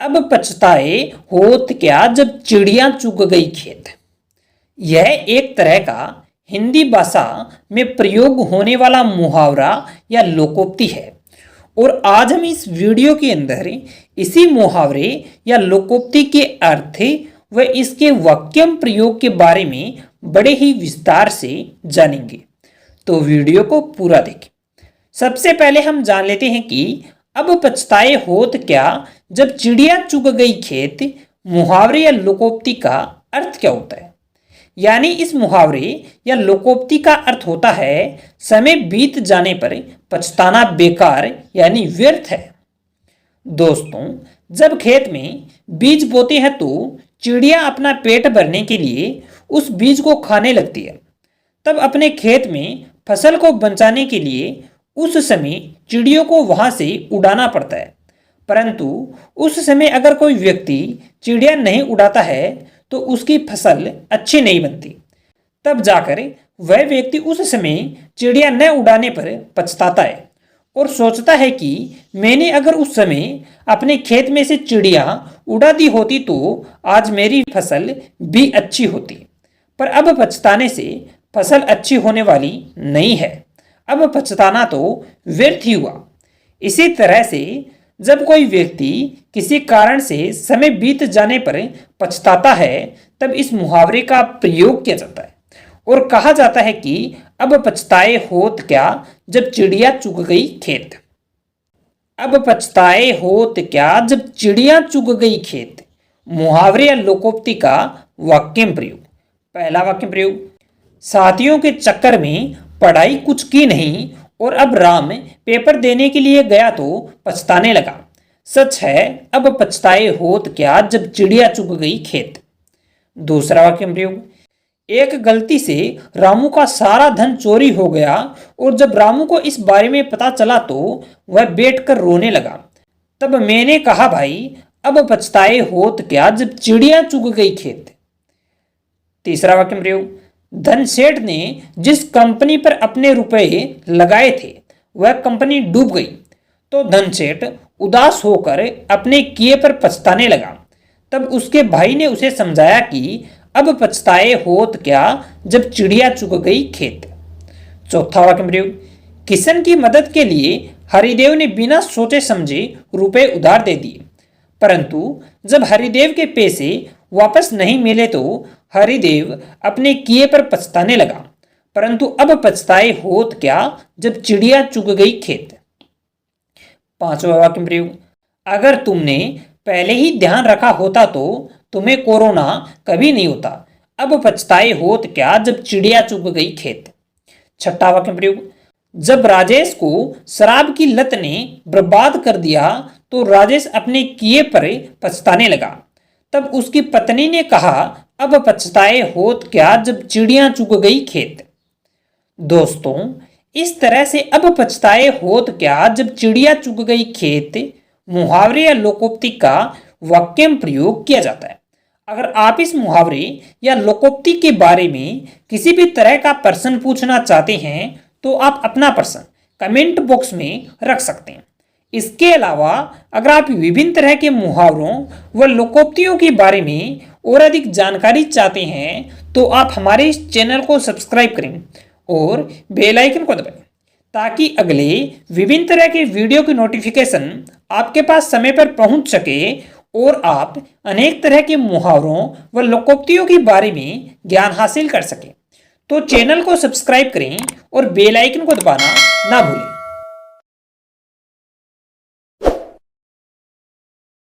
अब पछताए होत क्या जब चिड़िया चुग गई खेत। यह एक तरह का हिंदी भाषा में प्रयोग होने वाला मुहावरा या लोकोक्ति है और आज हम इस वीडियो के अंदर इसी मुहावरे या लोकोक्ति के अर्थ व इसके वाक्यम प्रयोग के बारे में बड़े ही विस्तार से जानेंगे, तो वीडियो को पूरा देखें। सबसे पहले हम जान लेते हैं कि अब पछताए होत क्या जब चिड़िया चुग गई खेत मुहावरे या लोकोक्ति का अर्थ क्या होता है। यानी इस मुहावरे या लोकोक्ति का अर्थ होता है समय बीत जाने पर पछताना बेकार यानी व्यर्थ है। दोस्तों, जब खेत में बीज बोते हैं तो चिड़िया अपना पेट भरने के लिए उस बीज को खाने लगती है। तब अपने खेत में फसल को बचाने के लिए उस समय चिड़ियों को वहां से उड़ाना पड़ता है, परंतु उस समय अगर कोई व्यक्ति चिड़िया नहीं उड़ाता है तो उसकी फसल अच्छी नहीं बनती। तब जाकर वह व्यक्ति उस समय चिड़िया न उड़ाने पर पछताता है और सोचता है कि मैंने अगर उस समय अपने खेत में से चिड़िया उड़ा दी होती तो आज मेरी फसल भी अच्छी होती। पर अब पछताने से फसल अच्छी होने वाली नहीं है, अब पछताना तो व्यर्थ ही हुआ। इसी तरह से जब कोई व्यक्ति किसी कारण से समय बीत जाने पर पछताता है तब इस मुहावरे का प्रयोग किया जाता है और कहा जाता है कि अब पछताए होत क्या जब चिड़िया चुग गई खेत। अब पछताए होत क्या जब चिड़िया चुग गई खेत मुहावरे या लोकोक्ति का वाक्य प्रयोग। पहला वाक्य प्रयोग, साथियों के चक्कर में पढ़ाई कुछ की नहीं और अब राम पेपर देने के लिए गया तो पछताने लगा। सच है, अब पछताए होत क्या जब चिड़िया चुग गई खेत। दूसरा वाक्य प्रयोग, एक गलती से रामू का सारा धन चोरी हो गया और जब रामू को इस बारे में पता चला तो वह बैठकर रोने लगा। तब मैंने कहा, भाई अब पछताए होत क्या जब चिड़िया चुग गई खेत। तीसरा वाक्य प्रयोग, धन सेठ ने जिस कंपनी पर अपने रुपए लगाए थे वह कंपनी डूब गई तो धन सेठ उदास होकर अपने किए पर पछताने लगा। तब उसके भाई ने उसे समझाया कि अब पछताए होत क्या जब चिड़िया चुग गई खेत। चौथा वाक्य प्रयोग, किशन की मदद के लिए हरिदेव ने बिना सोचे समझे रुपए उधार दे दिए, परंतु जब हरिदेव के पैसे वापस नहीं मिले तो हरिदेव अपने किए पर पछताने लगा, परंतु अब पछताए होत क्या जब चिड़िया चुग गई खेत। पांचवा वाक्य प्रयोग, अगर तुमने पहले ही ध्यान रखा होता तो तुम्हें कोरोना कभी नहीं होता। अब पछताए होत क्या जब चिड़िया चुग गई खेत। छठा वाक्य प्रयोग, जब राजेश को शराब की लत ने बर्बाद कर दिया तो राजेश अपने किए पर पछताने लगा। तब उसकी पत्नी ने कहा, अब पछताए होत क्या जब चिड़िया चुग गई खेत। दोस्तों, इस तरह से अब पछताए होत क्या जब चिड़िया चुग गई खेत मुहावरे या लोकोक्ति का वाक्य प्रयोग किया जाता है। अगर आप इस मुहावरे या लोकोक्ति के बारे में किसी भी तरह का प्रश्न पूछना चाहते हैं तो आप अपना प्रश्न कमेंट बॉक्स में रख सकते हैं। इसके अलावा अगर आप विभिन्न तरह के मुहावरों व लोकोक्तियों के बारे में और अधिक जानकारी चाहते हैं तो आप हमारे इस चैनल को सब्सक्राइब करें और बेल आइकन को दबाएं ताकि अगले विभिन्न तरह के वीडियो की नोटिफिकेशन आपके पास समय पर पहुंच सके और आप अनेक तरह के मुहावरों व लोकोक्तियों के बारे में ज्ञान हासिल कर सकें। तो चैनल को सब्सक्राइब करें और बेल आइकन को दबाना ना भूलें।